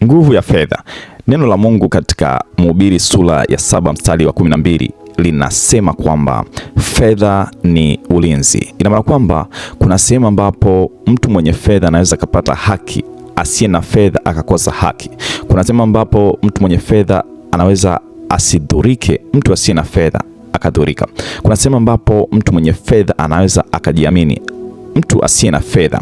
Nguvu ya fedha. Neno la Mungu katika Mhubiri sura ya 7 mstari wa 12 linasema kwamba fedha ni ulinzi. Ina maana kwamba kuna sehemu ambapo mtu mwenye fedha anaweza kupata haki, asiye na fedha akakosa haki. Kuna sehemu ambapo mtu mwenye fedha anaweza asidhurike, mtu asiye na fedha akadhurika. Kuna sehemu ambapo mtu mwenye fedha anaweza akajiamini, mtu asiye na fedha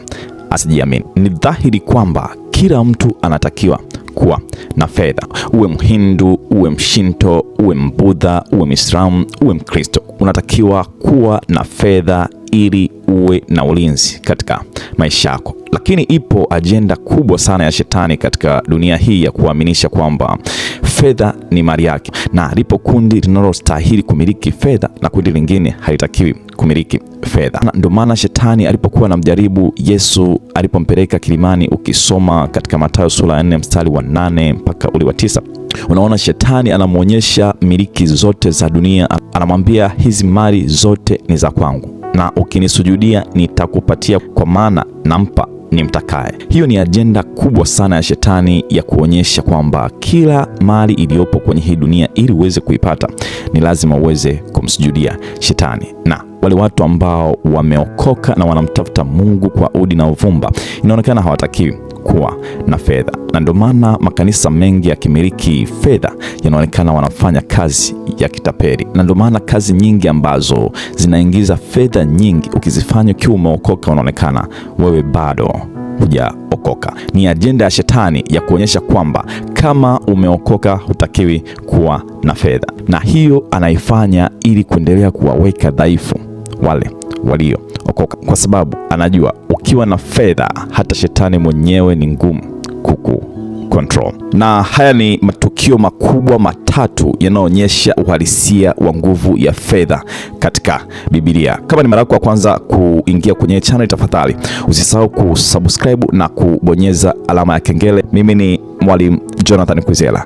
asijiamini. Ni dhahiri kwamba kila mtu anatakiwa kuwa na fedha. Uwe Mhindu, uwe Mshinto, uwe Mbudha, uwe Muislamu, uwe Mkristo, unatakiwa kuwa na fedha ili uwe na ulinzi katika maisha yako. Lakini ipo ajenda kubwa sana ya shetani katika dunia hii ya kuaminisha kwamba fedha ni mali yake, na lipo kundi linalostahili kumiliki fedha na kundi lingine halitakiwi kumiliki fedha. Ndio maana shetani alipokuwa anamjaribu Yesu alipompeleka kilimani, ukisoma katika Mathayo sura ya 4 mstari wa 8 mpaka ule wa 9, unaona shetani anamuonyesha miliki zote za dunia, anamwambia hizi mali zote ni za kwangu, na ukinisujudia nitakupatia, kwa maana nampa nimtakaye. Hiyo ni ajenda kubwa sana ya shetani ya kuonyesha kwamba kila mali iliyopo kwenye hii dunia, ili uweze kuipata, ni lazima uweze kumsujudia shetani. Na wale watu ambao wameokoka na wanamtafuta Mungu kwa udi na uvumba, inaonekana hawatakiwi kuwa na fedha. Na ndio maana makanisa mengi yakimiliki fedha yanaonekana wanafanya kazi ya kitapeli. Na ndio maana kazi nyingi ambazo zinaingiza fedha nyingi, ukizifanya ukiwa umeokoka, unaonekana wewe bado hujaokoka. Ni ajenda ya shetani ya kuonyesha kwamba kama umeokoka hutakiwi kuwa na fedha, na hiyo anaifanya ili kuendelea kuwaweka dhaifu wale waliookoka, kwa sababu anajua ukiwa na fedha hata shetani mwenyewe ni ngumu kuku control. Na haya ni matukio makubwa matatu yanayoonyesha uhalisia wa nguvu ya fedha katika Biblia. Kama ni mara yako ya kwanza kuingia kwenye channel, tafadhali usisahau kusubscribe na kubonyeza alama ya kengele. Mimi ni Mwalimu Jonathan Kwizera.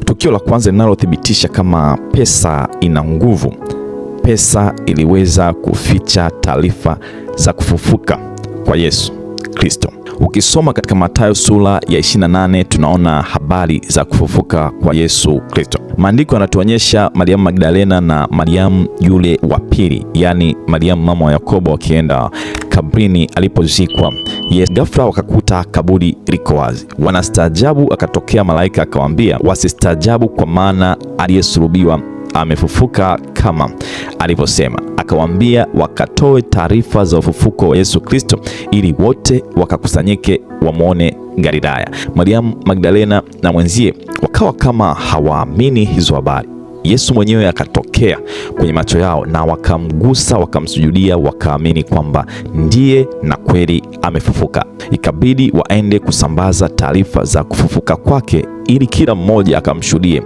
Tukio la kwanza linalothibitisha kama pesa ina nguvu. Pesa iliweza kuficha taarifa za kufufuka kwa Yesu Kristo. Ukisoma katika Mathayo sura ya 28 tunaona habari za kufufuka kwa Yesu Kristo. Maandiko yanatuonyesha Mariamu Magdalena na Mariamu yule wa pili, yani Mariamu mama wa Yakobo, wakienda kaburini alipozikwa Yesu. Ghafla wakakuta kaburi liko wazi. Wanastaajabu, akatokea malaika akawaambia wasistaajabu, kwa maana aliyesulubiwa amefufuka kama alivyosema. Akawaambia wakatoe taarifa za ufufuko wa Yesu Kristo, ili wote wakakusanyike wamwone Galilaya. Mariamu Magdalena na mwenzie wakawa kama hawaamini hizo habari. Yesu mwenyewe akatokea kwenye macho yao na wakamgusa, wakamsujudia, wakaamini kwamba ndiye na kweli amefufuka. Ikabidi waende kusambaza taarifa za kufufuka kwake ili kila mmoja akamshuhudie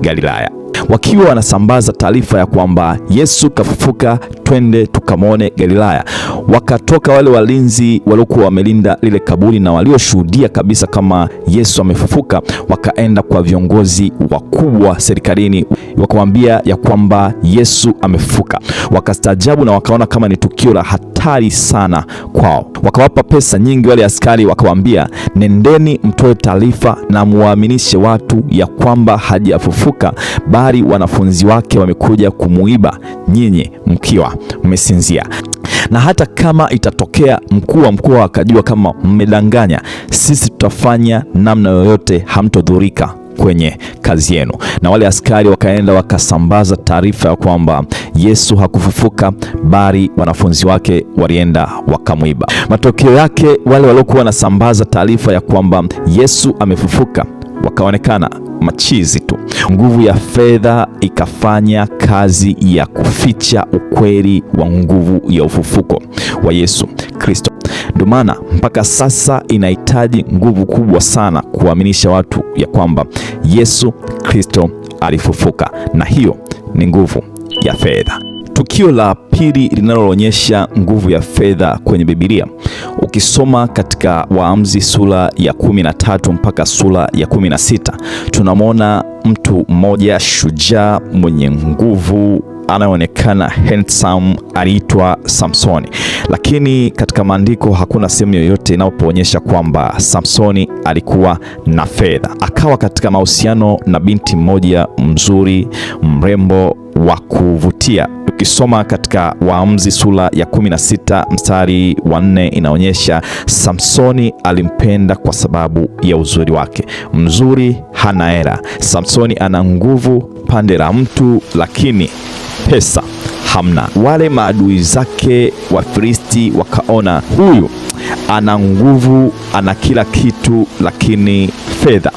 Galilaya. Wakiwa wanasambaza taarifa ya kwamba Yesu kafufuka, twende tukamwone Galilaya, wakatoka wale walinzi waliokuwa wamelinda lile kaburi na walioshuhudia kabisa kama Yesu amefufuka, wakaenda kwa viongozi wakubwa serikalini, wakamwambia ya kwamba Yesu amefufuka. Wakastaajabu na wakaona kama ni tukio la hatari sana kwao. Wakawapa pesa nyingi wale askari, wakawaambia nendeni mtoe taarifa na muwaaminishe watu ya kwamba hajafufuka, bali wanafunzi wake wamekuja kumuiba, nyinyi mkiwa mmesinzia. Na hata kama itatokea mkuu wa mkoa akajua kama mmedanganya, sisi tutafanya namna yoyote, hamtodhurika kwenye kazi yenu. Na wale askari wakaenda wakasambaza taarifa ya kwamba Yesu hakufufuka, bali wanafunzi wake walienda wakamuiba. Matokeo yake wale waliokuwa wanasambaza taarifa ya kwamba Yesu amefufuka wakaonekana machizi tu. Nguvu ya fedha ikafanya kazi ya kuficha ukweli wa nguvu ya ufufuko wa Yesu Kristo. Ndio maana mpaka sasa inahitaji nguvu kubwa sana kuaminisha watu ya kwamba Yesu Kristo alifufuka, na hiyo ni nguvu ya fedha. Tukio la pili linaloonyesha nguvu ya fedha kwenye Biblia, ukisoma katika Waamuzi sura ya 13 mpaka sura ya 16, tunamwona mtu mmoja shujaa mwenye nguvu anayeonekana handsome aliitwa Samsoni, lakini katika maandiko hakuna sehemu yoyote inayoonyesha kwamba Samsoni alikuwa na fedha. Akawa katika mahusiano na binti mmoja mzuri, mrembo, wa kuvutia. Ukisoma katika Waamuzi sura ya 16 mstari wa 4 inaonyesha Samsoni alimpenda kwa sababu ya uzuri wake. Mzuri, hana hela. Samsoni ana nguvu pande la mtu, lakini pesa hamna. Wale maadui zake Wafilisti wakaona huyu ana nguvu, ana kila kitu, lakini fedha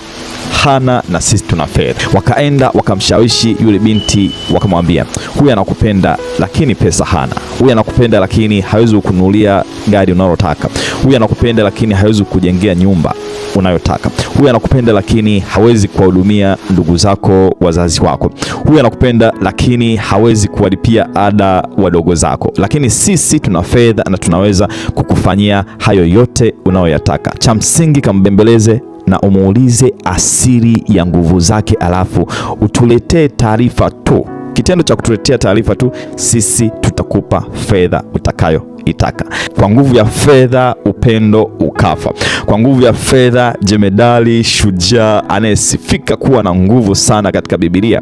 hana, na sisi tuna fedha. Wakaenda wakamshawishi yule binti, wakamwambia huyu anakupenda lakini pesa hana. Huyu anakupenda lakini hawezi kukununulia gari unalotaka. Huyu anakupenda lakini hawezi kujengea nyumba unayotaka. Huyu anakupenda lakini hawezi kuwahudumia ndugu zako, wazazi wako. Huyu anakupenda lakini hawezi kuwalipia ada wadogo zako, lakini sisi tuna fedha na tunaweza kukufanyia hayo yote unayoyataka. Cha msingi kambembeleze na umuulize asiri ya nguvu zake, alafu utuletee taarifa tu. Kitendo cha kutuletea taarifa tu, sisi tutakupa fedha utakayoitaka. Kwa nguvu ya fedha upendo ukafa. Kwa nguvu ya fedha jemedali shujaa anayesifika kuwa na nguvu sana katika Biblia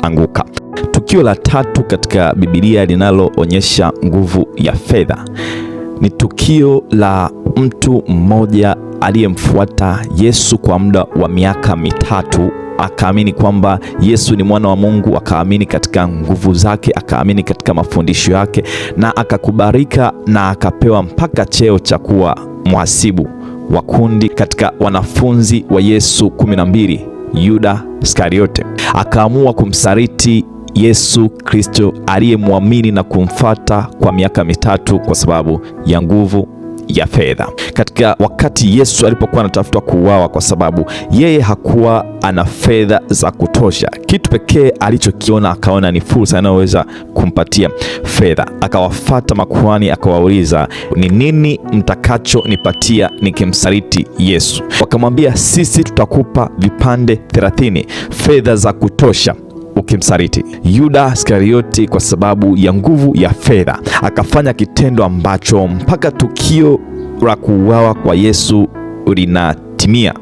akaanguka. Tukio la tatu katika Biblia linaloonyesha nguvu ya fedha ni tukio la mtu mmoja aliyemfuata Yesu kwa muda wa miaka mitatu. Akaamini kwamba Yesu ni mwana wa Mungu, akaamini katika nguvu zake, akaamini katika mafundisho yake, na akakubalika na akapewa mpaka cheo cha kuwa mhasibu wa kundi katika wanafunzi wa Yesu 12. Yuda Iskariote akaamua kumsaliti Yesu Kristo aliyemwamini na kumfuata kwa miaka mitatu kwa sababu ya nguvu ya fedha. Katika wakati Yesu alipokuwa anatafutwa kuuawa kwa sababu yeye hakuwa ana fedha za kutosha, kitu pekee alichokiona akaona ni fursa inayoweza kumpatia fedha. Akawafuata makuhani akawauliza, ni nini mtakachonipatia nikimsaliti Yesu? Wakamwambia, sisi tutakupa vipande 30 fedha za kutosha ukimsaliti. Yuda Iskarioti kwa sababu ya nguvu ya fedha akafanya kitendo ambacho mpaka tukio la kuuawa kwa Yesu linatimia,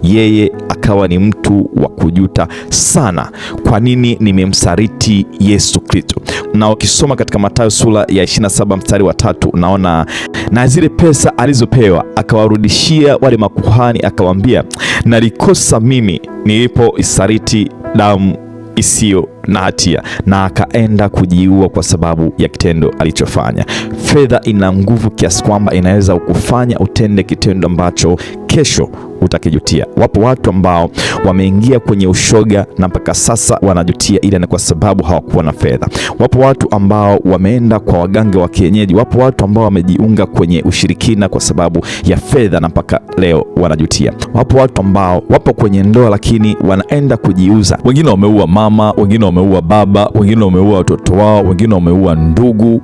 yeye akawa ni mtu wa kujuta sana, kwa nini nimemsaliti Yesu Kristo. Na ukisoma katika Mathayo sura ya 27 mstari wa 3 unaona, na zile pesa alizopewa akawarudishia wale makuhani, akawaambia, nalikosa mimi nilipoisaliti damu isiyo na hatia, na akaenda kujiua kwa sababu ya kitendo alichofanya. Fedha ina nguvu kiasi kwamba inaweza kukufanya utende kitendo ambacho kesho utakijutia. Wapo watu ambao wameingia kwenye ushoga na mpaka sasa wanajutia, ila ni kwa sababu hawakuwa na fedha. Wapo watu ambao wameenda kwa waganga wa kienyeji. Wapo watu ambao wamejiunga kwenye ushirikina kwa sababu ya fedha na mpaka leo wanajutia. Wapo watu ambao wapo kwenye ndoa lakini wanaenda kujiuza. Wengine wameua mama, wengine wameua baba, wengine wameua watoto wao, wengine wameua ndugu,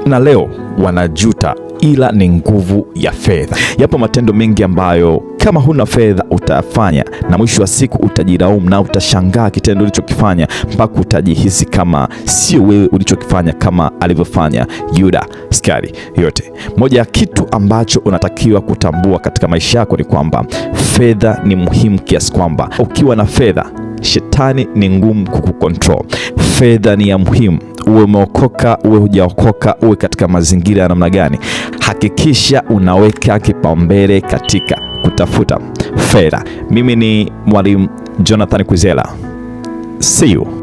na leo wanajuta, ila ni nguvu ya fedha. Yapo matendo mengi ambayo kama huna fedha utayafanya, na mwisho wa siku utajilaumu na utashangaa kitendo ulichokifanya mpaka utajihisi kama sio wewe ulichokifanya kama alivyofanya Yuda Iskariote. Moja ya kitu ambacho unatakiwa kutambua katika maisha yako ni kwamba fedha ni muhimu kiasi kwamba ukiwa na fedha shetani ni ngumu kukukontrol. Fedha ni ya muhimu, uwe umeokoka uwe hujaokoka, uwe katika mazingira ya namna gani, hakikisha unaweka kipaumbele katika kutafuta fedha. Mimi ni Mwalimu Jonathan Kwizera. See you